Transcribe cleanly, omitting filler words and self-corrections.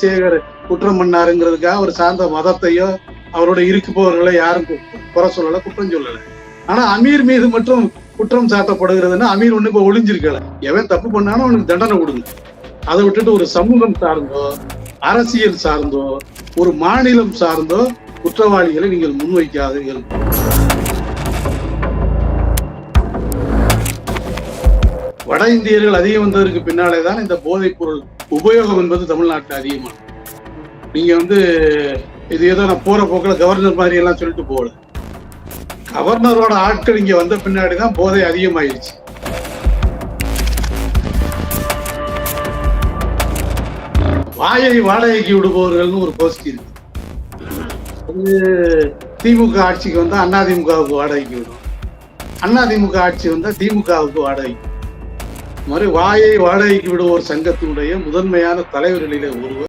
சேகர் குற்றம் பண்ணாருங்கிறதுக்காக அவர் சார்ந்த மதத்தையோ அவரோட இருக்குப்பவர்களை யாரும் குறை சொல்லல, குற்றம் சொல்லல. ஆனா அமீர் மீது மட்டும் குற்றம் சாட்டப்படுகிறதுன்னா அமீர் ஒண்ணு இப்ப ஒளிஞ்சிருக்கல. எவன் தப்பு பண்ணாலும் அவனுக்கு தண்டனை கொடுங்க. அதை விட்டுட்டு ஒரு சமூகம் சார்ந்தோ அரசியல் சார்ந்தோ ஒரு மாநிலம் சார்ந்தோ குற்றவாளிகளை நீங்கள் முன்வைக்காதீர்கள். வட இந்தியர்கள் அதிகம் வந்ததற்கு பின்னாலேதான் இந்த போதைப் பொருள் உபயோகம் என்பது தமிழ்நாட்டில் அதிகமான. நீங்க இது ஏதோ நான் போற போக்கில் கவர்னர் மாதிரி எல்லாம் சொல்லிட்டு போகல. கவர்னரோட ஆட்கள் இங்க வந்த பின்னாடிதான் போதை அதிகமாயிருச்சு. வாயை வாடகைக்கு விடுபவர்கள்னு ஒரு கோஷ்டி இருக்கு. திமுக ஆட்சிக்கு வந்தா அதிமுகவுக்கு வாடகைக்கு விடும், அதிமுக ஆட்சி வந்தா திமுகவுக்கு வாடகை. மாதிரி வாயை வாடகைக்கு விடுவோர் சங்கத்தினுடைய முதன்மையான தலைவர்களிலே ஒருவர்